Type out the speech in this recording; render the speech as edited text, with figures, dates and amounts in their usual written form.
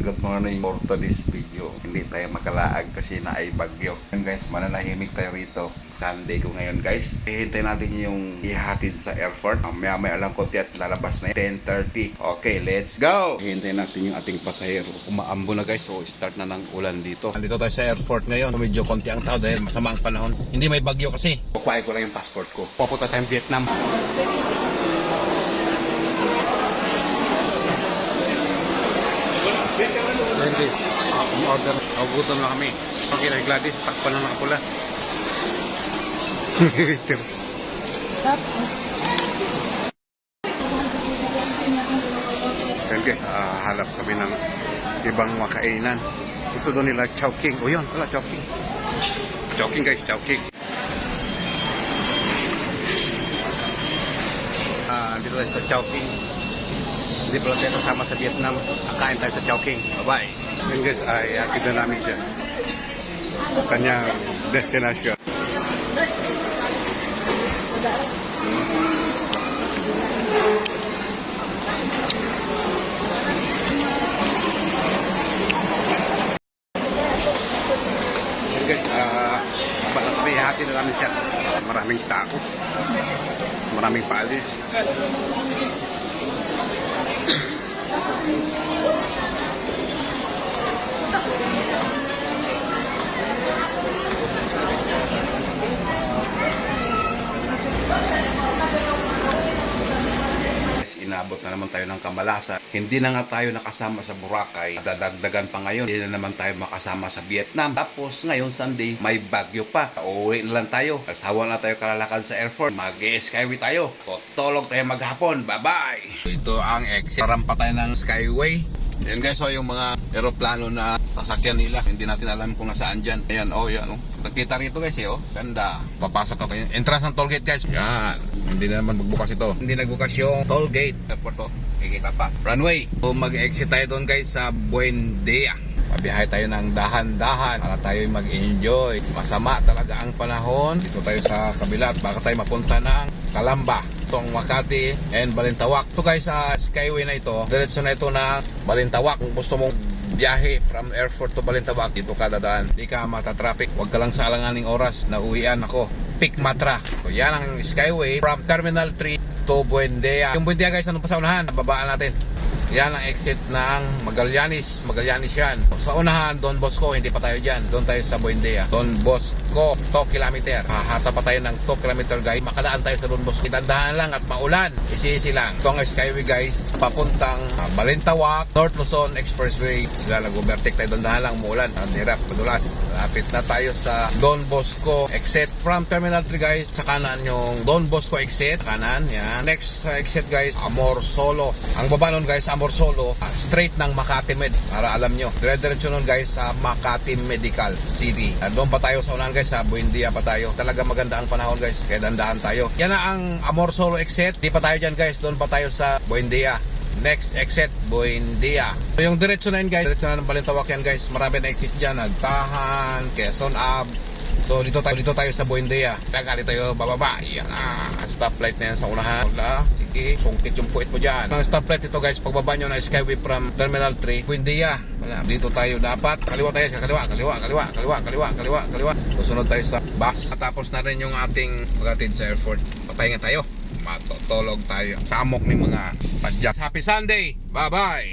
good morning for today's video. Hindi tayo makalaag kasi na ay bagyo. Ngayon guys, mananahimik tayo rito. Sunday ko ngayon guys. Hihintay natin yung ihatid sa airport. Maya lang konti at lalabas na 10:30. Okay, let's go! Hihintay natin yung ating pasahero. Umaambo na guys, so start na ng ulan dito. Nandito tayo sa airport ngayon. Medyo konti ang tao dahil masama ang panahon. Hindi may bagyo kasi. Kukuhain ko lang yung passport ko. Papunta tayong Vietnam. Then guys, order. Gutom na kami. Okay na Gladys, takpan na nakapula. Tapos, Then guys, halap kami ng ibang makainan. Gusto doon nila Chowking. O yun, wala Chowking. Chowking guys, Chowking. Dito tayo sa Chowking. Hindi pala tayo kasama sa Vietnam. Kain tayo sa Chowking. Bye-bye. Then guys, ay akit na namin siya sa kanyang destination. Then guys, hati na namin siya. Maraming tao. Maraming paalis. Inabot na naman tayo ng Camalasa. Hindi na nga tayo nakasama sa Boracay. Dadagdagan pa ngayon. Hindi na naman tayo makasama sa Vietnam. Tapos ngayon Sunday, may bagyo pa. Uuwi na lang tayo. Nagsawa na tayo kalalakad sa airport. Mag-skyway tayo. Tutulog tayo maghapon. Bye-bye! Ito ang exit. Rampa tayo ng skyway. Yan guys, so yung mga aeroplano na sasakyan nila, hindi natin alam kung nasaan dyan. Ayan, yan, Nagkita rito guys, ganda. Papasok ako. Entrance ng toll gate guys. Yan. Hindi na naman magbukas ito. Hindi nagbukas yung toll gate. Airport to. Kikita pa. Runway. So mag-exit tayo doon guys sa Buendia. Mabiyahe tayo ng dahan-dahan para tayo mag-enjoy. Masama talaga ang panahon. Dito tayo sa kabila at baka tayo mapunta ng Calamba. Itong Makati and Balintawak. Ito guys sa skyway na ito, diretso na ito na Balintawak. Kung gusto mong biyahe from airport to Balintawak, dito ka dadaan. Hindi ka matatraffic. Huwag ka lang sa alanganing oras na uwian ako. Pick Matra. So, yan ang skyway from Terminal 3 to Buendia. Yung Buendia guys, anong pa sa unahan? Babaan natin. Yan ang exit ng Magallanes. Magallanes yan. Sa unahan, Don Bosco, hindi pa tayo dyan. Doon tayo sa Buendia. Don Bosco, 2 kilometer. Hahata pa tayo ng 2 kilometer guys. Makadaan tayo sa Don Bosco. Itandahan lang at maulan. Isi-isi lang. Ito ang skyway guys. Papuntang Balintawak, North Luzon Expressway. Sila nag-overtake tayo. Dandahan lang, maulan. Ang hirap, madulas. Lapit na tayo sa Don Bosco exit. From Terminal 3 guys, sa kanan yung Don Bosco exit. Kanan, yan. Next exit guys, Amor Solo. Ang baba nun guys, Amor Solo, straight ng Makati Med, para alam nyo. Dire-diretso nun guys sa Makati Medical City. Doon pa tayo sa unahan guys, sa Buendia pa tayo. Talaga maganda ang panahon guys, kaya dandahan tayo. Yan na ang Amor Solo exit. Di pa tayo dyan guys, doon pa tayo sa Buendia. Next exit, Buendia. So yung diretso na yun guys, diretso na ng Balintawak yan guys. Marami na exit dyan, Nagtahan, Quezon Ave. So dito tayo sa Buendia. Kaya dito tayo bababa. Yan stoplight na yan sa unahan. Wala. Sige, sungkit yung puwit mo dyan. Ang stoplight ito guys, pagbaba nyo na skyway from Terminal 3, Buendia. Dito tayo dapat. Kaliwa tayo, kaliwa. Susunod tayo sa bus. Tapos na rin yung ating paghatid sa airport. Patay nga tayo. Matutulog tayo. Samok ng mga padyak. Happy Sunday! Bye-bye!